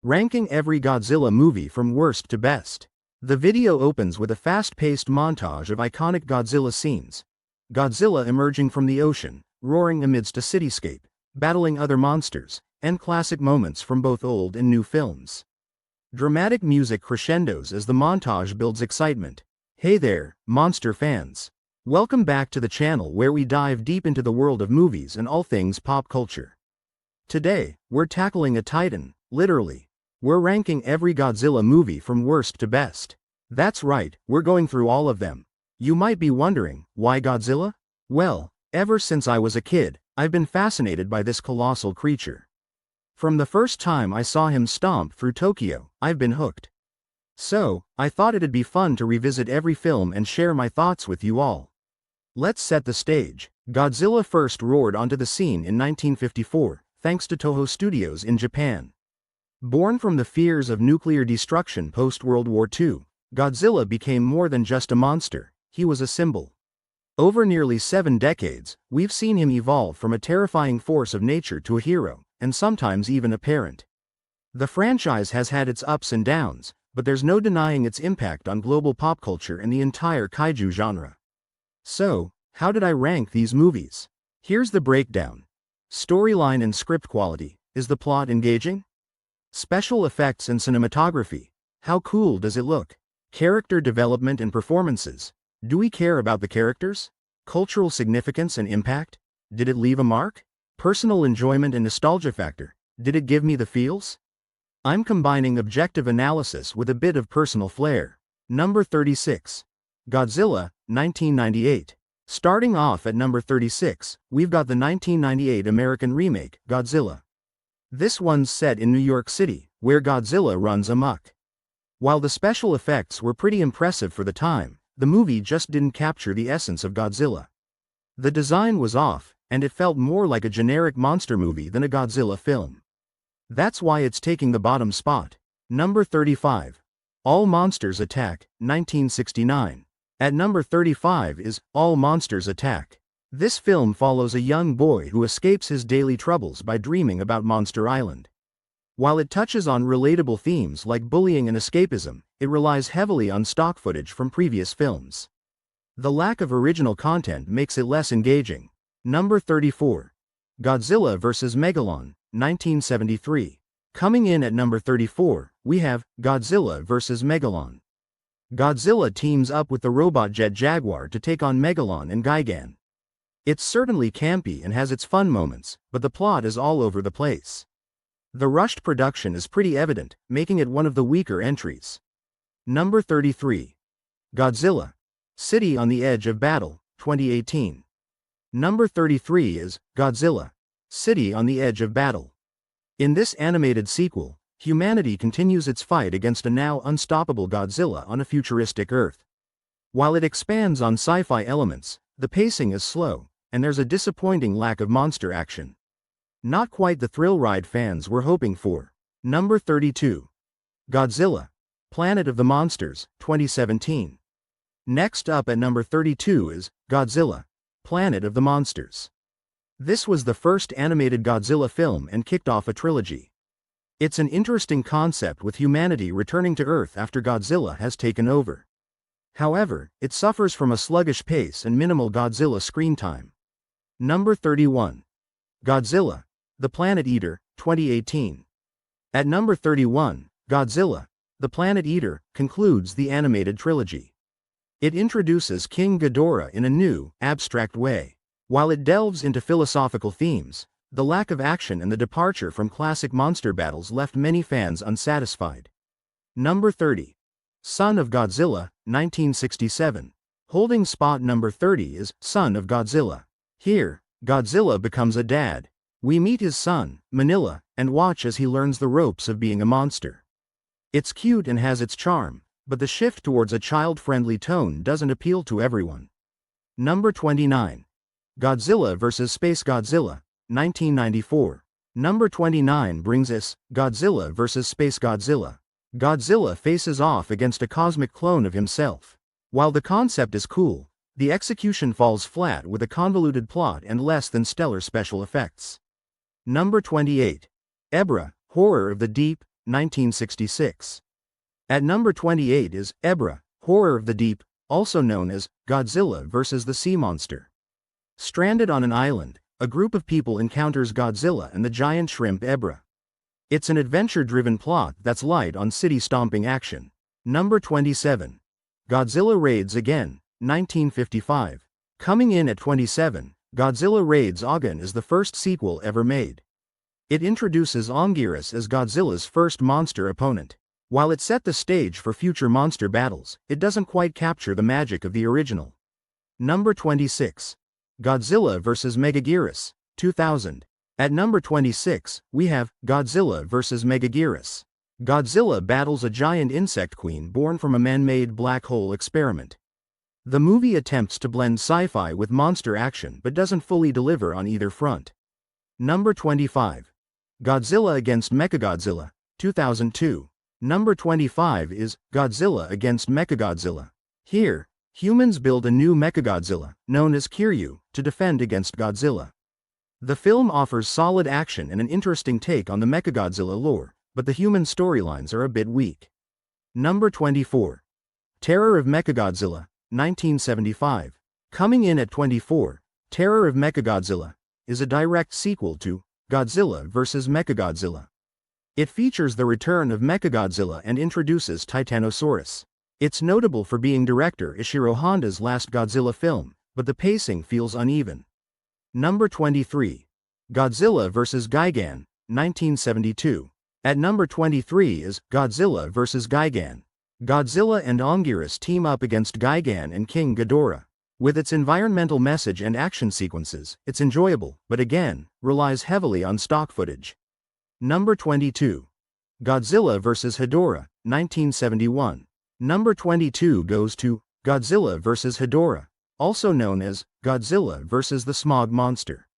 Ranking every Godzilla movie from worst to best. The video opens with a fast-paced montage of iconic Godzilla scenes. Godzilla emerging from the ocean, roaring amidst a cityscape, battling other monsters, and classic moments from both old and new films. Dramatic music crescendos as the montage builds excitement. Hey there, monster fans. Welcome back to the channel where we dive deep into the world of movies and all things pop culture. Today, we're tackling a titan, literally. We're ranking every Godzilla movie from worst to best. That's right, we're going through all of them. You might be wondering, why Godzilla? Well, ever since I was a kid, I've been fascinated by this colossal creature. From the first time I saw him stomp through Tokyo, I've been hooked. So, I thought it'd be fun to revisit every film and share my thoughts with you all. Let's set the stage. Godzilla first roared onto the scene in 1954, thanks to Toho Studios in Japan. Born from the fears of nuclear destruction post-World War II, Godzilla became more than just a monster, he was a symbol. Over nearly 7 decades, we've seen him evolve from a terrifying force of nature to a hero, and sometimes even a parent. The franchise has had its ups and downs, but there's no denying its impact on global pop culture and the entire kaiju genre. So, how did I rank these movies? Here's the breakdown. Storyline and script quality. Is the plot engaging? Special effects and cinematography. How cool does it look? Character development and performances. Do we care about the characters? Cultural significance and impact? Did it leave a mark? Personal enjoyment and nostalgia factor. Did it give me the feels? I'm combining objective analysis with a bit of personal flair. Number 36. Godzilla, 1998. Starting off at number 36, we've got the 1998 American remake, Godzilla. This one's set in New York City, where Godzilla runs amok. While the special effects were pretty impressive for the time, the movie just didn't capture the essence of Godzilla. The design was off, and it felt more like a generic monster movie than a Godzilla film. That's why it's taking the bottom spot. Number 35. All Monsters Attack, 1969. At number 35 is All Monsters Attack. This film follows a young boy who escapes his daily troubles by dreaming about Monster Island. While it touches on relatable themes like bullying and escapism, it relies heavily on stock footage from previous films. The lack of original content makes it less engaging. Number 34. Godzilla vs. Megalon, 1973. Coming in at number 34, we have Godzilla vs. Megalon. Godzilla teams up with the robot jet Jaguar to take on Megalon and Gigan. It's certainly campy and has its fun moments, but the plot is all over the place. The rushed production is pretty evident, making it one of the weaker entries. Number 33. Godzilla. City on the Edge of Battle, 2018. Number 33 is Godzilla. City on the Edge of Battle. In this animated sequel, humanity continues its fight against a now unstoppable Godzilla on a futuristic Earth. While it expands on sci-fi elements, the pacing is slow, and there's a disappointing lack of monster action. Not quite the thrill ride fans were hoping for. Number 32. Godzilla. Planet of the Monsters, 2017. Next up at number 32 is Godzilla. Planet of the Monsters. This was the first animated Godzilla film and kicked off a trilogy. It's an interesting concept with humanity returning to Earth after Godzilla has taken over. However, it suffers from a sluggish pace and minimal Godzilla screen time. Number 31. Godzilla. The Planet Eater, 2018. At number 31, Godzilla. The Planet Eater concludes the animated trilogy. It introduces King Ghidorah in a new, abstract way. While it delves into philosophical themes, the lack of action and the departure from classic monster battles left many fans unsatisfied. Number 30. Son of Godzilla, 1967. Holding spot number 30 is Son of Godzilla. Here, Godzilla becomes a dad. We meet his son, Manila, and watch as he learns the ropes of being a monster. It's cute and has its charm, but the shift towards a child-friendly tone doesn't appeal to everyone. Number 29. Godzilla vs. Space Godzilla, 1994. Number 29 brings us Godzilla vs. Space Godzilla. Godzilla faces off against a cosmic clone of himself. While the concept is cool, the execution falls flat with a convoluted plot and less than stellar special effects. Number 28. Ebra, Horror of the Deep, 1966. At number 28 is Ebra, Horror of the Deep, also known as Godzilla vs. the Sea Monster. Stranded on an island, a group of people encounters Godzilla and the giant shrimp Ebra. It's an adventure-driven plot that's light on city-stomping action. Number 27. Godzilla Raids Again, 1955. Coming in at 27, Godzilla Raids Again is the first sequel ever made. It introduces Anguirus as Godzilla's first monster opponent. While it set the stage for future monster battles, it doesn't quite capture the magic of the original. Number 26. Godzilla vs. Megaguirus, 2000. At number 26, we have Godzilla vs. Megaguirus. Godzilla battles a giant insect queen born from a man-made black hole experiment. The movie attempts to blend sci-fi with monster action but doesn't fully deliver on either front. Number 25. Godzilla against Mechagodzilla, 2002. Number 25 is Godzilla against Mechagodzilla. Here, humans build a new Mechagodzilla, known as Kiryu, to defend against Godzilla. The film offers solid action and an interesting take on the Mechagodzilla lore, but the human storylines are a bit weak. Number 24. Terror of Mechagodzilla, 1975. Coming in at 24, Terror of Mechagodzilla is a direct sequel to Godzilla vs. Mechagodzilla. It features the return of Mechagodzilla and introduces Titanosaurus. It's notable for being director Ishiro Honda's last Godzilla film, but the pacing feels uneven. Number 23. Godzilla vs. Gigan, 1972. At number 23 is Godzilla vs. Gigan. Godzilla and Anguirus team up against Gigan and King Ghidorah. With its environmental message and action sequences, it's enjoyable, but again, relies heavily on stock footage. Number 22. Godzilla vs. Hedorah, 1971. Number 22 goes to Godzilla vs. Hedorah, also known as Godzilla vs. the Smog Monster.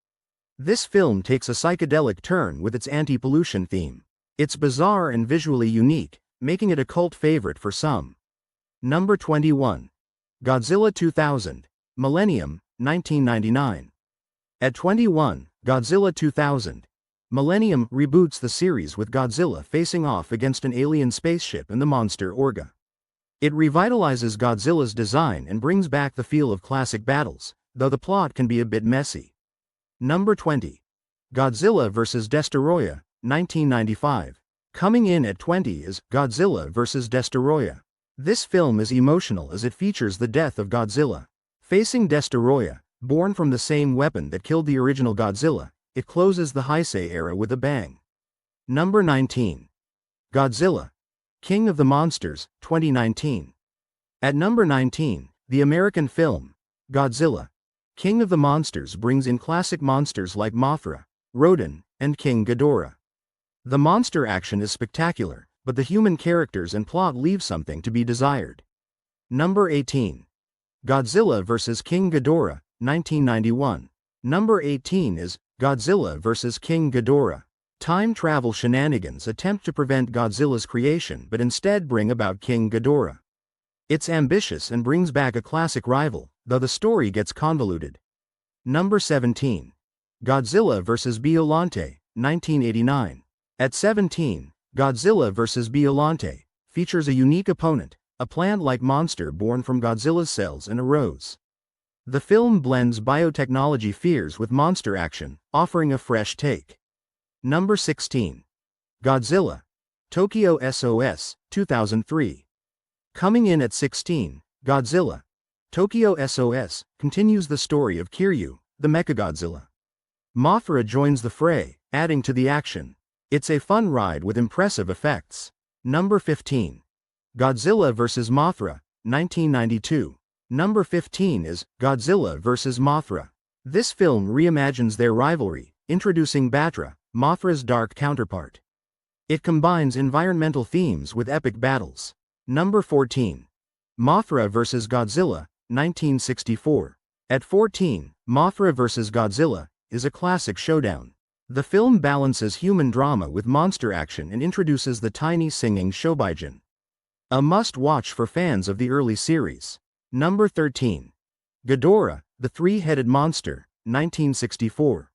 This film takes a psychedelic turn with its anti-pollution theme. It's bizarre and visually unique, making it a cult favorite for some. Number 21. Godzilla 2000, Millennium, 1999. At 21, Godzilla 2000. Millennium reboots the series with Godzilla facing off against an alien spaceship and the monster Orga. It revitalizes Godzilla's design and brings back the feel of classic battles, though the plot can be a bit messy. Number 20. Godzilla vs. Destoroyah, 1995. Coming in at 20 is Godzilla vs. Destoroyah. This film is emotional as it features the death of Godzilla. Facing Destoroyah, born from the same weapon that killed the original Godzilla, it closes the Heisei era with a bang. Number 19. Godzilla, King of the Monsters, 2019. At number 19, the American film, Godzilla, King of the Monsters brings in classic monsters like Mothra, Rodan, and King Ghidorah. The monster action is spectacular, but the human characters and plot leave something to be desired. Number 18. Godzilla vs. King Ghidorah, 1991. Number 18 is Godzilla vs. King Ghidorah. Time travel shenanigans attempt to prevent Godzilla's creation but instead bring about King Ghidorah. It's ambitious and brings back a classic rival, though the story gets convoluted. Number 17. Godzilla vs. Biollante, 1989. At 17, Godzilla vs. Biollante features a unique opponent, a plant-like monster born from Godzilla's cells and a rose. The film blends biotechnology fears with monster action, offering a fresh take. Number 16. Godzilla, Tokyo SOS, 2003. Coming in at 16, Godzilla, Tokyo SOS continues the story of Kiryu, the Mechagodzilla. Mothra joins the fray, adding to the action. It's a fun ride with impressive effects. Number 15. Godzilla vs. Mothra, 1992. Number 15 is Godzilla vs. Mothra. This film reimagines their rivalry, introducing Batra, Mothra's dark counterpart. It combines environmental themes with epic battles. Number 14. Mothra vs. Godzilla, 1964. At 14, Mothra vs. Godzilla is a classic showdown. The film balances human drama with monster action and introduces the tiny singing Shobijin. A must-watch for fans of the early series. Number 13. Ghidorah, the Three-Headed Monster, 1964.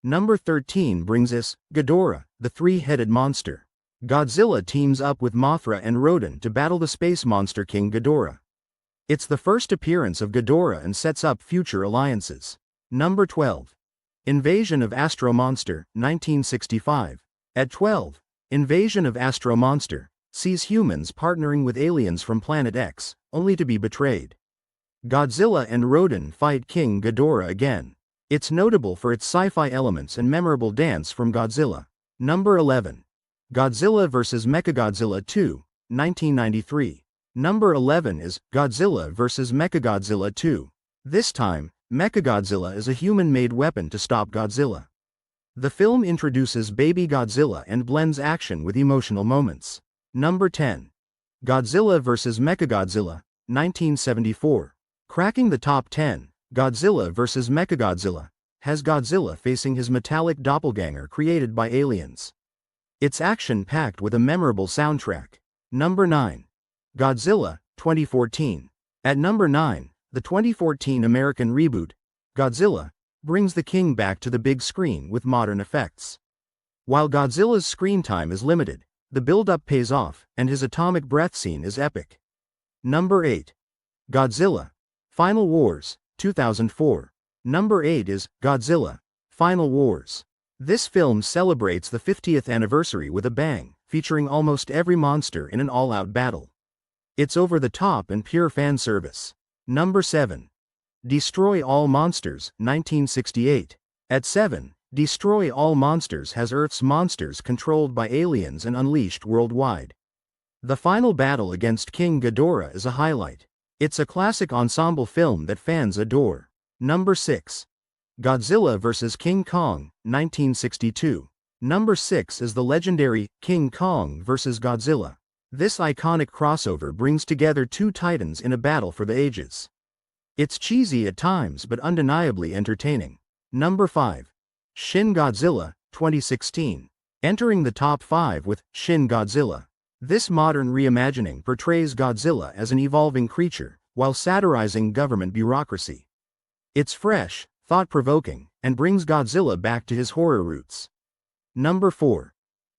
Number 13 brings us Ghidorah, the Three-Headed Monster. Godzilla teams up with Mothra and Rodan to battle the space monster King Ghidorah. It's the first appearance of Ghidorah and sets up future alliances. Number 12. Invasion of Astro Monster, 1965. At 12. Invasion of Astro Monster sees humans partnering with aliens from Planet X, only to be betrayed. Godzilla and Rodan fight King Ghidorah again. It's notable for its sci-fi elements and memorable dance from Godzilla. Number 11. Godzilla vs. Mechagodzilla 2, 1993. Number 11 is Godzilla vs. Mechagodzilla 2. This time, Mechagodzilla is a human-made weapon to stop Godzilla. The film introduces baby Godzilla and blends action with emotional moments. Number 10. Godzilla vs. Mechagodzilla, 1974. Cracking the top 10, Godzilla vs. Mechagodzilla has Godzilla facing his metallic doppelganger created by aliens. It's action-packed with a memorable soundtrack. Number 9. Godzilla, 2014. At number 9, the 2014 American reboot, Godzilla, brings the king back to the big screen with modern effects. While Godzilla's screen time is limited, the build-up pays off, and his atomic breath scene is epic. Number 8. Godzilla, Final Wars, 2004. Number 8 is Godzilla, Final Wars. This film celebrates the 50th anniversary with a bang, featuring almost every monster in an all-out battle. It's over the top and pure fan service. Number 7. Destroy All Monsters, 1968. At 7, Destroy All Monsters has Earth's monsters controlled by aliens and unleashed worldwide. The final battle against King Ghidorah is a highlight. It's a classic ensemble film that fans adore. Number 6. Godzilla vs. King Kong, 1962. Number 6 is the legendary King Kong vs. Godzilla. This iconic crossover brings together two titans in a battle for the ages. It's cheesy at times but undeniably entertaining. Number 5. Shin Godzilla, 2016. Entering the top 5 with Shin Godzilla. This modern reimagining portrays Godzilla as an evolving creature, while satirizing government bureaucracy. It's fresh, thought-provoking, and brings Godzilla back to his horror roots. Number 4.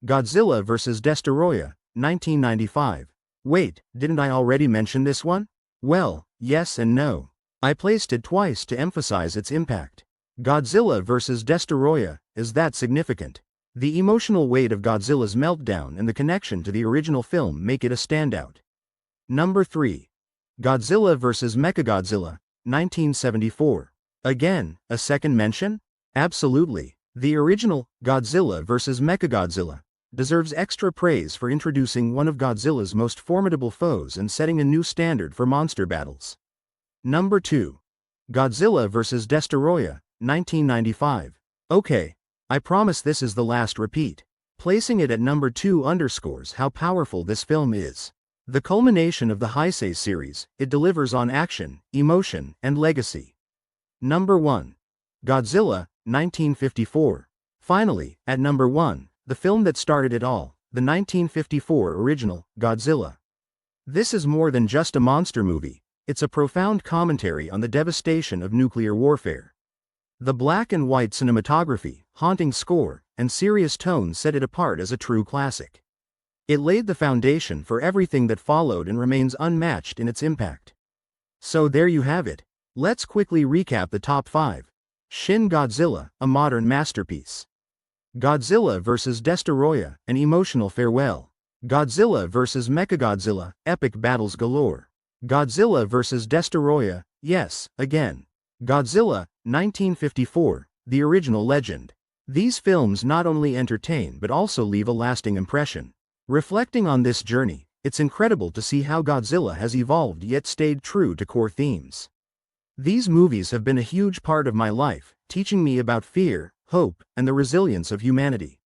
Godzilla vs. Destoroyah, 1995. Wait, didn't I already mention this one? Well, yes and no. I placed it twice to emphasize its impact. Godzilla vs. Destoroyah is that significant. The emotional weight of Godzilla's meltdown and the connection to the original film make it a standout. Number 3. Godzilla vs. Mechagodzilla, 1974. Again, a second mention? Absolutely. The original, Godzilla vs. Mechagodzilla, deserves extra praise for introducing one of Godzilla's most formidable foes and setting a new standard for monster battles. Number 2. Godzilla vs. Destoroyah, 1995. Okay, I promise this is the last repeat. Placing it at number 2 underscores how powerful this film is. The culmination of the Heisei series, it delivers on action, emotion, and legacy. Number 1. Godzilla, 1954. Finally, at number 1, the film that started it all, the 1954 original, Godzilla. This is more than just a monster movie, it's a profound commentary on the devastation of nuclear warfare. The black and white cinematography, haunting score, and serious tone set it apart as a true classic. It laid the foundation for everything that followed and remains unmatched in its impact. So there you have it. Let's quickly recap the top 5. Shin Godzilla, a modern masterpiece. Godzilla vs. Destoroyah, an emotional farewell. Godzilla vs. Mechagodzilla, epic battles galore. Godzilla vs. Destoroyah, yes, again. Godzilla, 1954, the original legend. These films not only entertain but also leave a lasting impression. Reflecting on this journey, it's incredible to see how Godzilla has evolved yet stayed true to core themes. These movies have been a huge part of my life, teaching me about fear, hope, and the resilience of humanity.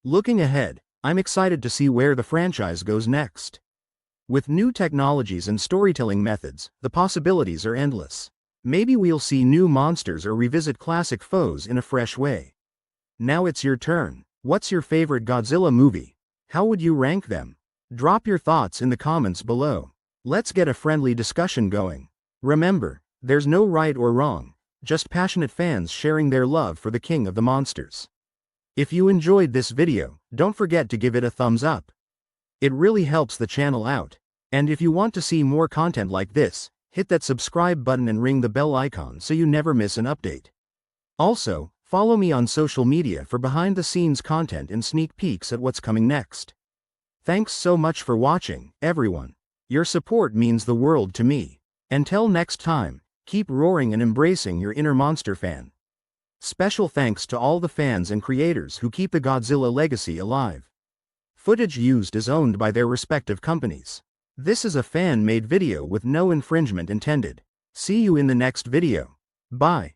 Looking ahead, I'm excited to see where the franchise goes next. With new technologies and storytelling methods, the possibilities are endless. Maybe we'll see new monsters or revisit classic foes in a fresh way. Now it's your turn. What's your favorite Godzilla movie? How would you rank them? Drop your thoughts in the comments below. Let's get a friendly discussion going. Remember, there's no right or wrong, just passionate fans sharing their love for the king of the monsters. If you enjoyed this video, Don't forget to give it a thumbs up. It really helps the channel out. And if you want to see more content like this, hit that subscribe button and ring the bell icon so you never miss an update. Also, follow me on social media for behind-the-scenes content and sneak peeks at what's coming next. Thanks so much for watching, everyone. Your support means the world to me. Until next time, keep roaring and embracing your inner monster fan. Special thanks to all the fans and creators who keep the Godzilla legacy alive. Footage used is owned by their respective companies. This is a fan-made video with no infringement intended. See you in the next video. Bye.